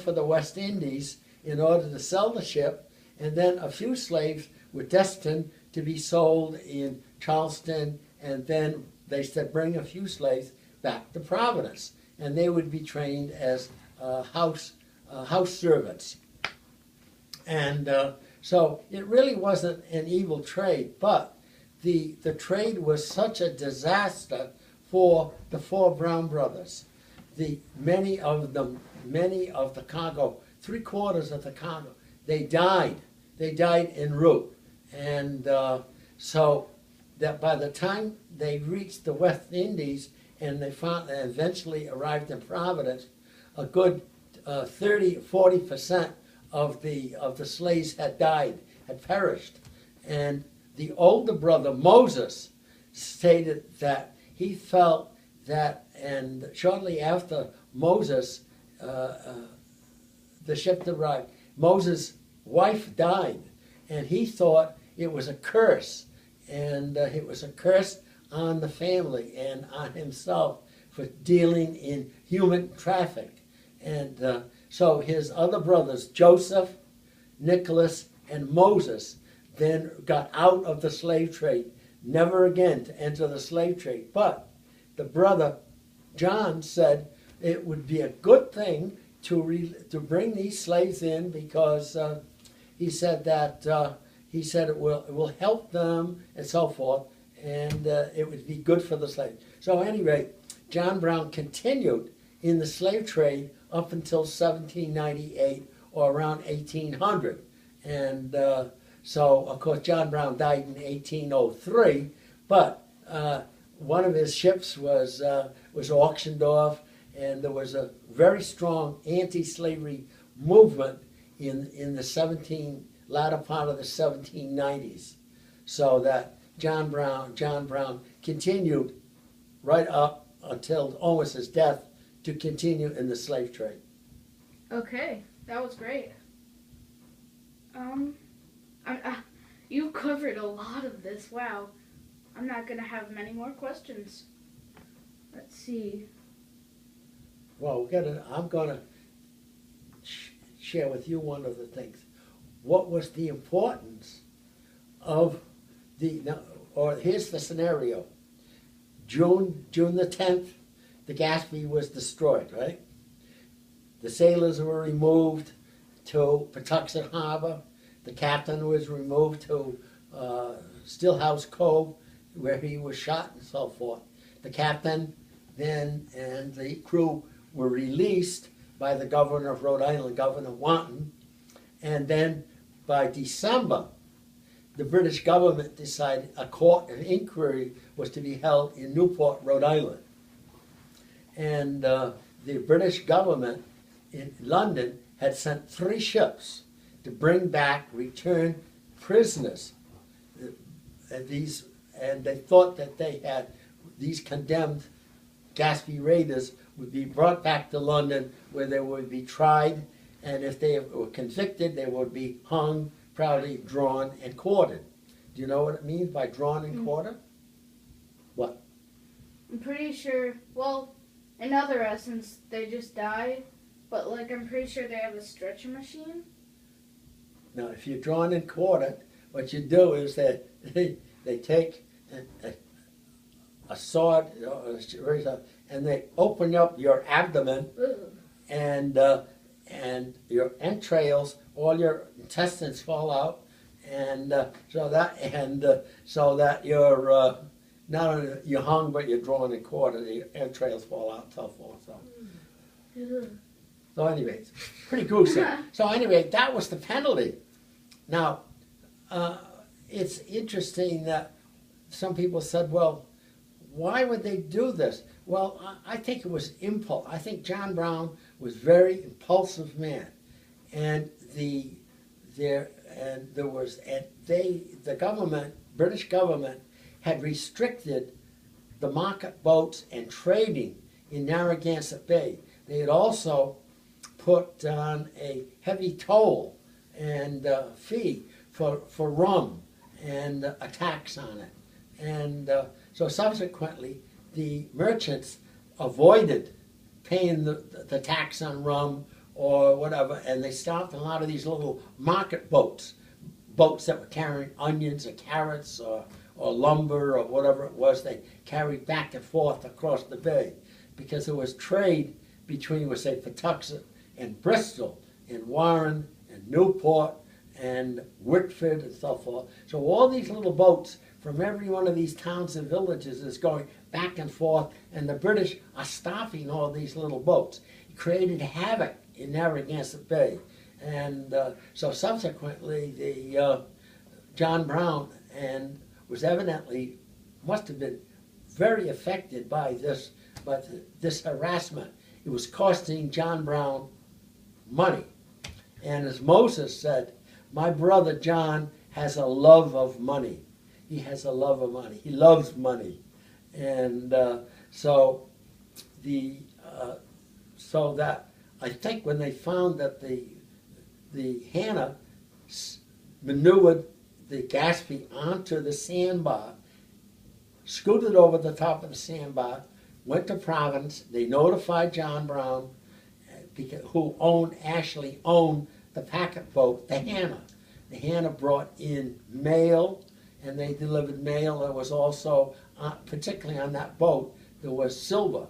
for the West Indies in order to sell the ship, and then a few slaves were destined to be sold in Charleston, and then they said bring a few slaves back to Providence, and they would be trained as house servants. And so it really wasn't an evil trade, but the trade was such a disaster for the four Brown brothers. Many of the cargo, 3/4 of the cargo, they died. They died en route, and so that by the time they reached the West Indies and they eventually arrived in Providence, a good 30–40% of the slaves had died, had perished, and the older brother Moses stated that he felt that, and shortly after Moses, the ship arrived, Moses' wife died, and he thought it was a curse, and it was a curse on the family and on himself for dealing in human traffic. And so his other brothers, Joseph, Nicholas, and Moses, then got out of the slave trade, never again to enter the slave trade. But the brother John said it would be a good thing to bring these slaves in, because he said that it will help them and so forth, and it would be good for the slaves. So at any rate, John Brown continued in the slave trade up until 1798 or around 1800, and so of course John Brown died in 1803, but one of his ships was auctioned off, and there was a very strong anti-slavery movement in the latter part of the 1790s, so that John Brown continued right up until almost his death to continue in the slave trade. Okay, that was great. You covered a lot of this. Wow. I'm not going to have many more questions. Let's see. Well, I'm going to share with you one of the things. What was the importance of here's the scenario. June the 10th, the Gaspee was destroyed, right? The sailors were removed to Patuxent Harbor. The captain was removed to Stillhouse Cove, where he was shot and so forth. The captain then and the crew were released by the governor of Rhode Island, Governor Wanton, and then by December, the British government decided a court of inquiry was to be held in Newport, Rhode Island. And the British government in London had sent 3 ships to bring back, return prisoners. And they thought that they had these condemned Gaspee raiders would be brought back to London, where they would be tried, and if they were convicted, they would be hung, proudly drawn, and quartered. Do you know what it means by drawn and quartered? What? I'm pretty sure, well, in other essence, they just die, but I'm pretty sure they have a stretcher machine. Now, if you're drawn and quartered, what you do is that they take a sword and they open up your abdomen, and your entrails, all your intestines fall out, and so that you're not only you're hung, but you're drawn and quartered. Your entrails fall out, and so forth. So anyways, pretty gruesome. So anyway, that was the penalty. Now, it's interesting that some people said, well, why would they do this? Well, I think it was impulse. I think John Brown was a very impulsive man, and the British government had restricted the market boats and trading in Narragansett Bay. They had also put on a heavy toll and fee for rum and a tax on it. And so subsequently, the merchants avoided paying the tax on rum or whatever, and they stopped a lot of these little market boats, boats that were carrying onions or carrots or lumber or whatever it was. They carried back and forth across the bay because there was trade between, say, Patuxent and Bristol and Warren and Newport and Whitford and so forth. So all these little boats from every one of these towns and villages is going back and forth, and the British are stopping all these little boats. It created havoc in Narragansett Bay. And so subsequently, the John Brown and was evidently, must have been very affected by this, but this harassment. It was costing John Brown money. And as Moses said, my brother John has a love of money. He has a love of money. He loves money. And so that I think when they found that the Hannah maneuvered the Gaspee onto the sandbar, scooted over the top of the sandbar, went to Providence. They notified John Brown, who actually owned the packet boat, the Hannah. The Hannah brought in mail, and they delivered mail. There was also, particularly on that boat, there was silver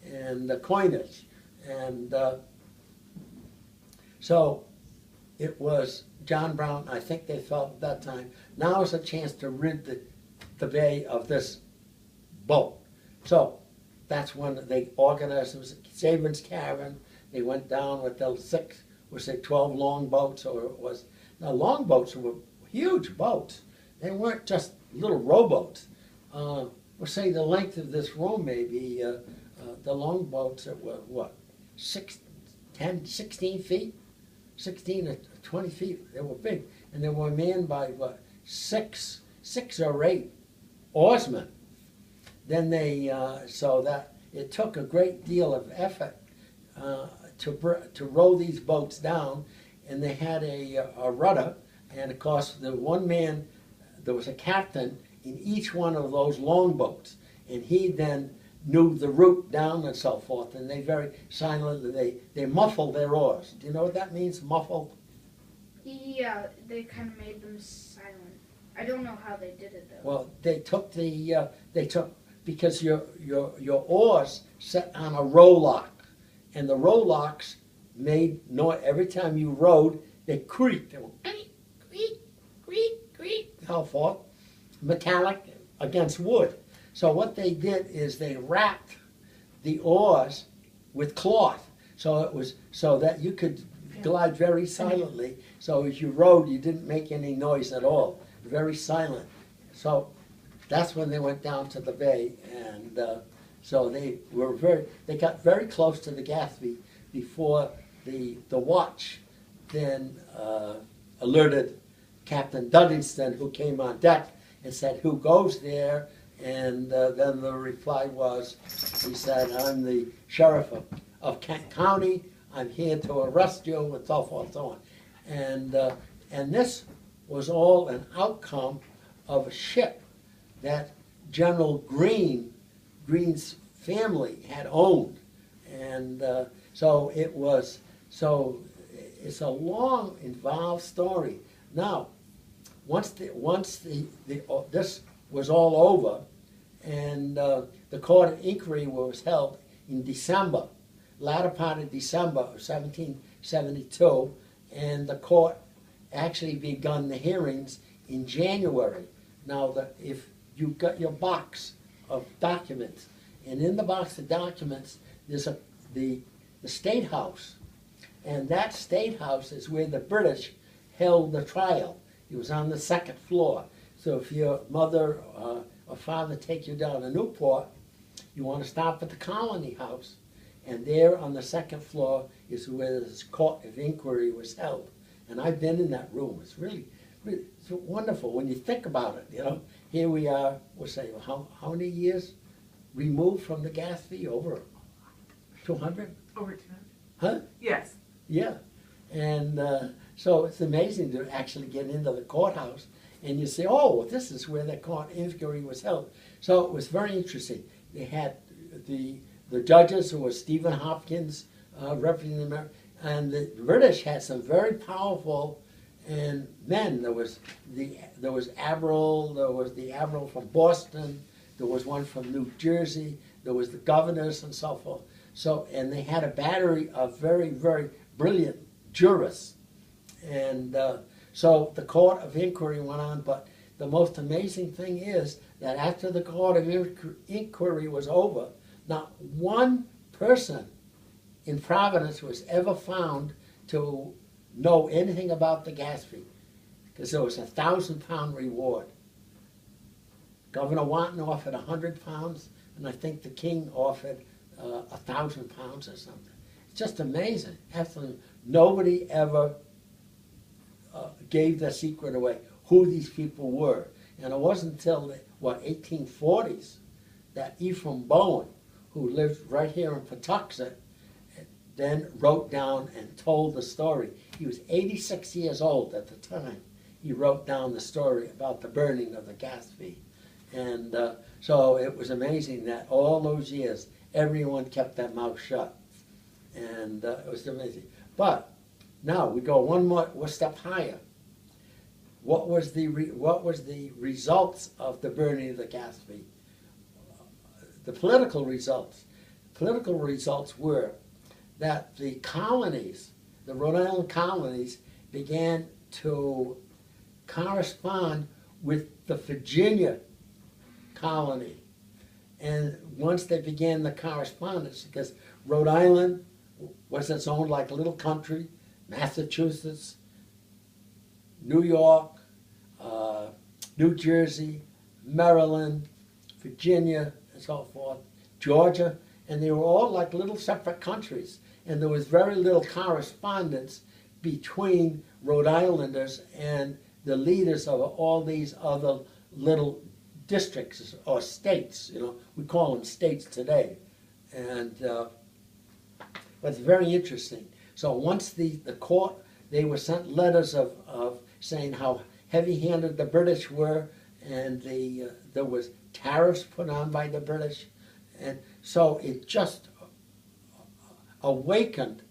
and the coinage. And so it was John Brown, I think they felt at that time, now is a chance to rid the bay of this boat. So that's when they organized, it was Sabin's Caravan. They went down with the 12 long boats, or it was, now long boats were huge boats. They weren't just little rowboats. We'll say the length of this room maybe, the long boats that were what, 16 feet? 16 to 20 feet. They were big. And they were manned by what, six or eight oarsmen. Then they, so that it took a great deal of effort to row these boats down, and they had a rudder, and of course the one man, there was a captain in each one of those long boats, and he then knew the route down and so forth, and they very silently, they muffled their oars. Do you know what that means, muffled? Yeah, they kind of made them silent. I don't know how they did it though. Well, because your oars set on a rowlock, and the rowlocks made noise every time you rowed. They creaked. They went creak, creak, creak, creak, so forth, metallic against wood. So what they did is they wrapped the oars with cloth, so it was so that you could glide very silently. So as you rowed, you didn't make any noise at all. Very silent. So that's when they went down to the bay, and so they got very close to the Gaspee before the watch then alerted Captain Duddingston, who came on deck and said, "Who goes there?" And then the reply was, he said, "I'm the sheriff of Kent County. I'm here to arrest you," and so forth and so on. And this was all an outcome of a ship that General Green's family had owned. And so it's a long, involved story. Now, once this was all over, and the court of inquiry was held in December, latter part of December of 1772, and the court actually begun the hearings in January. Now, if you got your box of documents, and in the box of documents there's the State House, and that State House is where the British held the trial. It was on the second floor. So if your mother or father take you down to Newport, you want to stop at the Colony House, and there on the second floor is where this court of inquiry was held. And I've been in that room. It's really it's wonderful when you think about it. You know, here we are. We'll say how many years removed from the Gaspee? Over 200. Over 200. Huh? Yes. Yeah, and so it's amazing to actually get into the courthouse and you say, "Oh, this is where the court inquiry was held." So it was very interesting. They had the judges, who was Stephen Hopkins, representing And the British had some very powerful and men. There was the admiral from Boston. There was one from New Jersey. There was the governors and so forth. So, and they had a battery of very, very brilliant jurists. And so the court of inquiry went on, but the most amazing thing is that after the court of inquiry was over, not one person in Providence was ever found to know anything about the gas fee, because there was a £1,000 reward. Governor Wanton offered £100, and I think the king offered £1,000 or something. It's just amazing. Absolutely, nobody ever gave their secret away, who these people were. And it wasn't until the 1840s that Ephraim Bowen, who lived right here in Patuxent, then wrote down and told the story. He was 86 years old at the time. He wrote down the story about the burning of the gas fee. And so it was amazing that all those years, everyone kept their mouth shut. And it was amazing. But now we go one step higher. What was the results of the burning of the gas fee? The political results. Political results were that the colonies, the Rhode Island colonies, began to correspond with the Virginia colony. And once they began the correspondence, because Rhode Island was its own like little country, Massachusetts, New York, New Jersey, Maryland, Virginia, and so forth, Georgia, and they were all like little separate countries. And there was very little correspondence between Rhode Islanders and the leaders of all these other little districts or states. You know, we call them states today. And but it's very interesting. So once the court, they were sent letters of saying how heavy-handed the British were, and there was tariffs put on by the British. And so it just awakened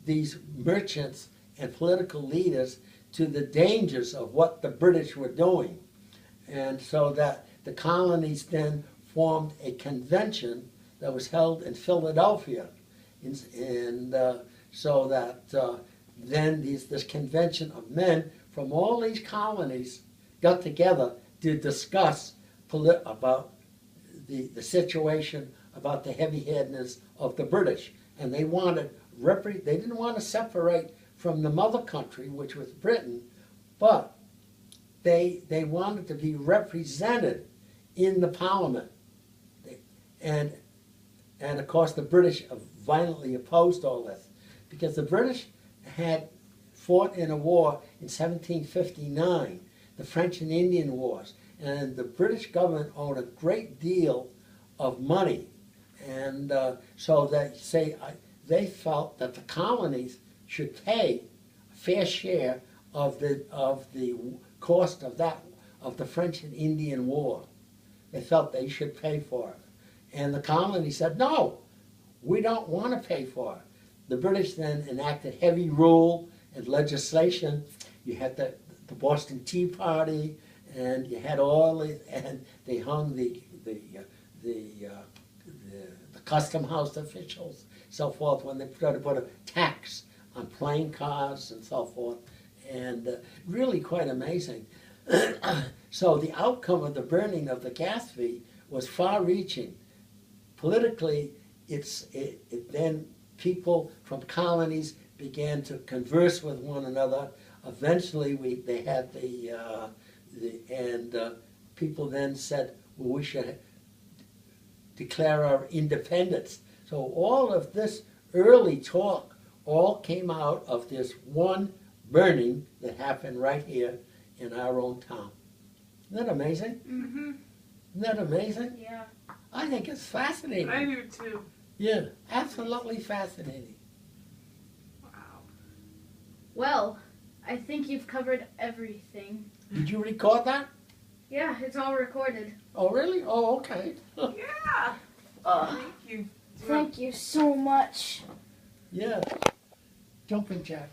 these merchants and political leaders to the dangers of what the British were doing. And so that the colonies then formed a convention that was held in Philadelphia. And so that then this convention of men from all these colonies got together to discuss about the situation, about the heavy-handedness of the British. And they wanted, they didn't want to separate from the mother country, which was Britain, but they wanted to be represented in the Parliament. And of course the British violently opposed all this, because the British had fought in a war in 1759, the French and Indian Wars, and the British government owed a great deal of money. And so they felt that the colonies should pay a fair share of the cost of the French and Indian War. They felt they should pay for it. And the colonies said, no, we don't want to pay for it. The British then enacted heavy rule and legislation. You had the Boston Tea Party, and you had all the, and they hung the custom house officials, so forth, when they tried to put a tax on playing cards and so forth, and really quite amazing. So the outcome of the burning of the gas fee was far-reaching. Politically, then people from colonies began to converse with one another. Eventually, they had people then said, well, we should declare our independence. So all of this early talk all came out of this one burning that happened right here in our own town. Isn't that amazing? Mm-hmm. Isn't that amazing? Yeah. I think it's fascinating. I do too. Yeah, absolutely fascinating. Wow. Well, I think you've covered everything. Did you record that? Yeah, it's all recorded. Oh, really? Oh, okay. Yeah. Uh, Thank you. Thank you so much. Yeah. jumping jack.